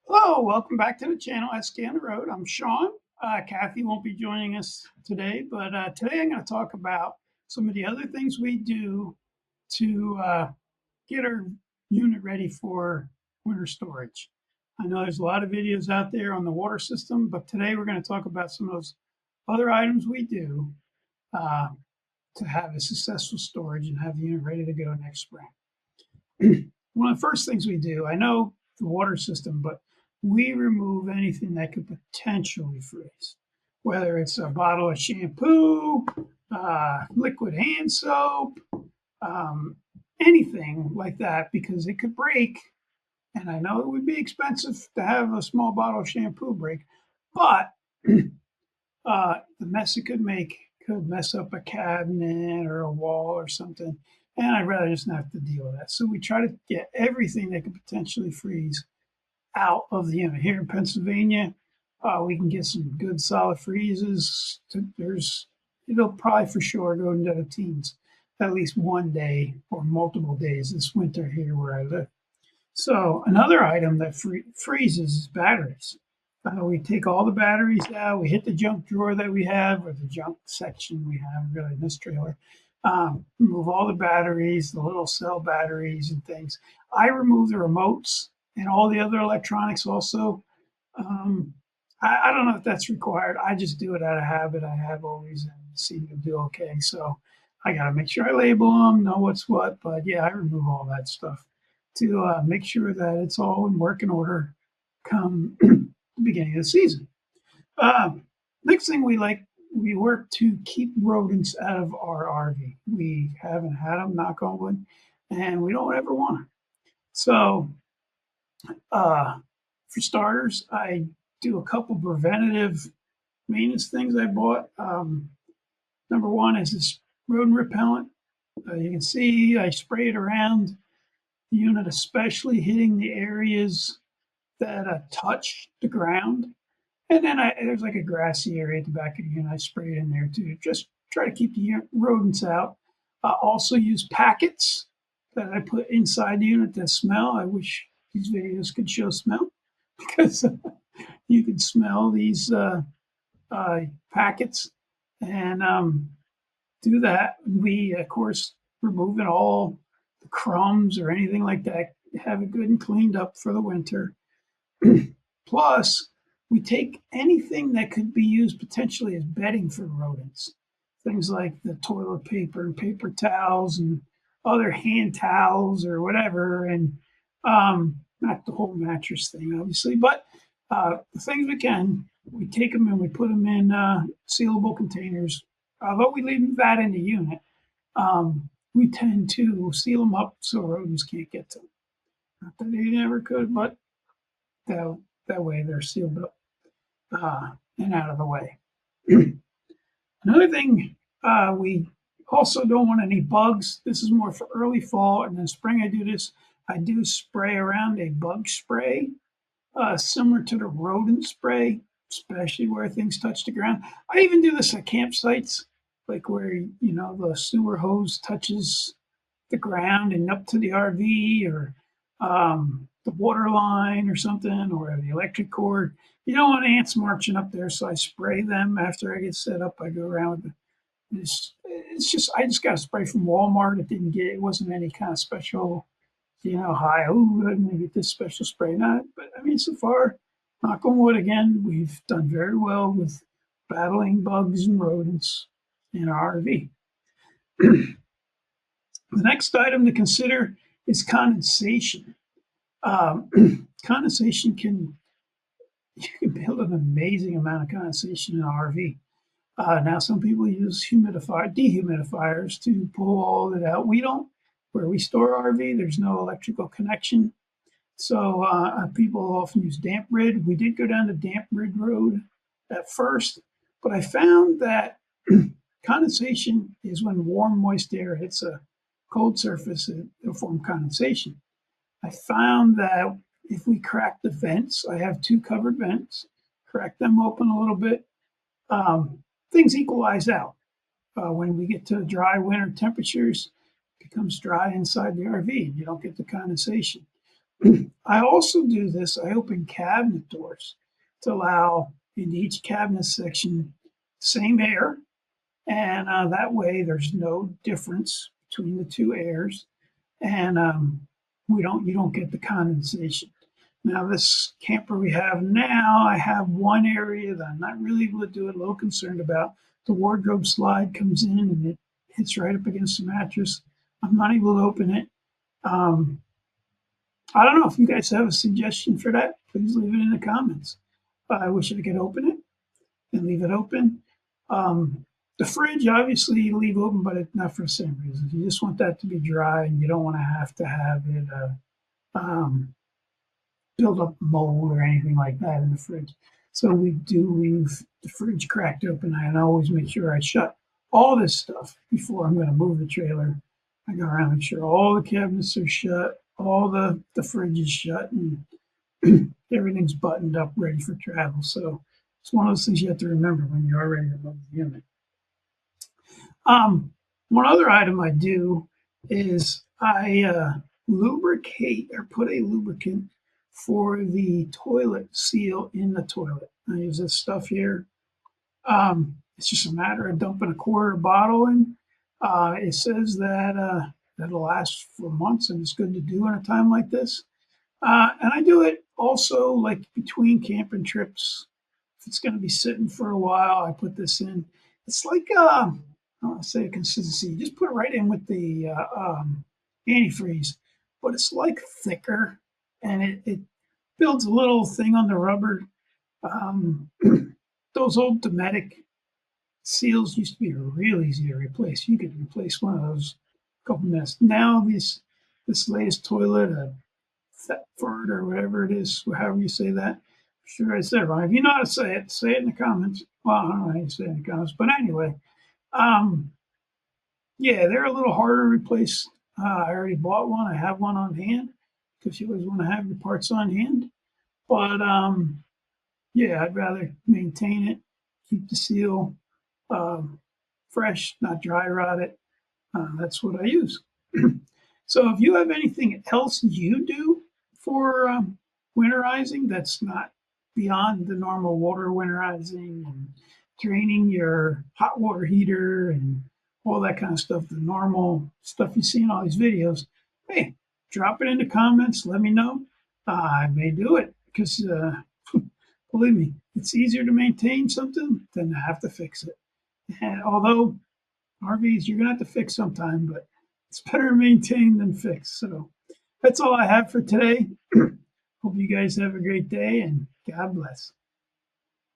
Hello, welcome back to the channel at Scan the Road. I'm Sean. Kathy won't be joining us today, but today I'm going to talk about some of the other things we do to get our unit ready for winter storage. I know there's a lot of videos out there on the water system, but today we're going to talk about some of those other items we do uh, to have a successful storage and have the unit ready to go next spring. One of the first things we do, I know the water system, but we remove anything that could potentially freeze, whether it's a bottle of shampoo, liquid hand soap, um, anything like that, because it could break. And I know it would be expensive to have a small bottle of shampoo break, but the mess it could make could mess up a cabinet or a wall or something. And I'd rather just not have to deal with that. So we try to get everything that could potentially freeze out of the unit. Here in Pennsylvania, we can get some good solid freezes. It'll probably for sure go into the teens at least one day or multiple days this winter here where I live. So another item that freezes is batteries. We take all the batteries out. We hit the junk drawer that we have, or the junk section we have, really in this trailer. Remove all the batteries, the little cell batteries and things. I remove the remotes and all the other electronics also. Um, I don't know if that's required. I just do it out of habit. I have always and seem to do okay. So I got to make sure I label them, know what's what. But yeah, I remove all that stuff to make sure that it's all in working order come the beginning of the season. Uh, Next thing we work to keep rodents out of our RV. We haven't had them, knock on wood, and we don't ever want them. So, for starters, I do a couple preventative maintenance things I bought. Number one is this rodent repellent. You can see I spray it around the unit, especially hitting the areas that touch the ground. And then there's like a grassy area at the back of the unit. I spray it in there too. Just try to keep the rodents out. I also use packets that I put inside the unit that smell. I wish these videos could show smell because you can smell these packets and do that. We, of course, removing all the crumbs or anything like that, have it good and cleaned up for the winter. Plus, we take anything that could be used potentially as bedding for rodents, things like the toilet paper and paper towels and other hand towels or whatever, and not the whole mattress thing, obviously, but the things we take them and we put them in sealable containers. Although we leave that in the unit, we tend to seal them up so rodents can't get to them. Not that they never could, but that, that way they're sealed up and out of the way. Another thing, we also don't want any bugs. This is more for early fall, and then spring I do this. I do spray around a bug spray, similar to the rodent spray, especially where things touch the ground. I even do this at campsites, like where the sewer hose touches the ground and up to the RV, or the water line or something, or the electric cord. You don't want ants marching up there, so I spray them after I get set up. I go around with it's just I just got a spray from Walmart. It wasn't any kind of special, high. Oh, I'm gonna get this special spray. Not, but I mean, so far, knock on wood again, we've done very well with battling bugs and rodents in our RV. The next item to consider is condensation. Condensation you can build an amazing amount of condensation in an RV. Now, some people use dehumidifiers to pull all of it out. We don't. Where we store RV, there's no electrical connection, so people often use damp rid. We did go down the damp rid road at first, but I found that condensation is when warm, moist air hits a cold surface, it'll form condensation. I found that if we crack the vents, I have two covered vents, crack them open a little bit, things equalize out. When we get to dry winter temperatures, it becomes dry inside the RV. You don't get the condensation. I also do this. I open cabinet doors to allow in each cabinet section same air, and that way there's no difference between the two airs, and you don't get the condensation. Now this camper we have now, I have one area that I'm not really able to do it. A little concerned about. The wardrobe slide comes in and it hits right up against the mattress. I'm not able to open it. Um, I don't know if you guys have a suggestion for that. Please leave it in the comments. I wish I could open it and leave it open. The fridge, obviously, you leave open, but it's not for the same reason. You just want that to be dry, and you don't want to have it um, build up mold or anything like that in the fridge. So we do leave the fridge cracked open. I always make sure I shut all this stuff before I'm going to move the trailer. I go around and make sure all the cabinets are shut, all the fridge is shut, and everything's buttoned up, ready for travel. So it's one of those things you have to remember when you are ready to move the unit. One other item I do is I lubricate or put a lubricant for the toilet seal in the toilet. I use this stuff here. It's just a matter of dumping a quarter bottle in. It says that that'll last for months and it's good to do in a time like this. And I do it also like between camping trips. If it's going to be sitting for a while, I put this in. It's like I don't want to say consistency. You just put it right in with the antifreeze, but it's like thicker, and it builds a little thing on the rubber. Um, those old Dometic seals used to be real easy to replace. You could replace one of those a couple minutes. Now this latest toilet, Thetford or whatever it is, however you say that. I'm sure I said it wrong. If you know how to say it in the comments. Well, I don't know how you say it in the comments, but anyway, um, yeah, they're a little harder to replace. I already bought one. I have one on hand because you always want to have your parts on hand. But yeah, I'd rather maintain it, keep the seal um, fresh, not dry rot it. That's what I use. So if you have anything else you do for winterizing that's not beyond the normal water winterizing and draining your hot water heater and all that kind of stuff, the normal stuff you see in all these videos, hey, drop it in the comments. Let me know. I may do it because believe me, it's easier to maintain something than to have to fix it. And although RVs, you're gonna have to fix sometime, but it's better maintained than fixed. So that's all I have for today. Hope you guys have a great day and God bless.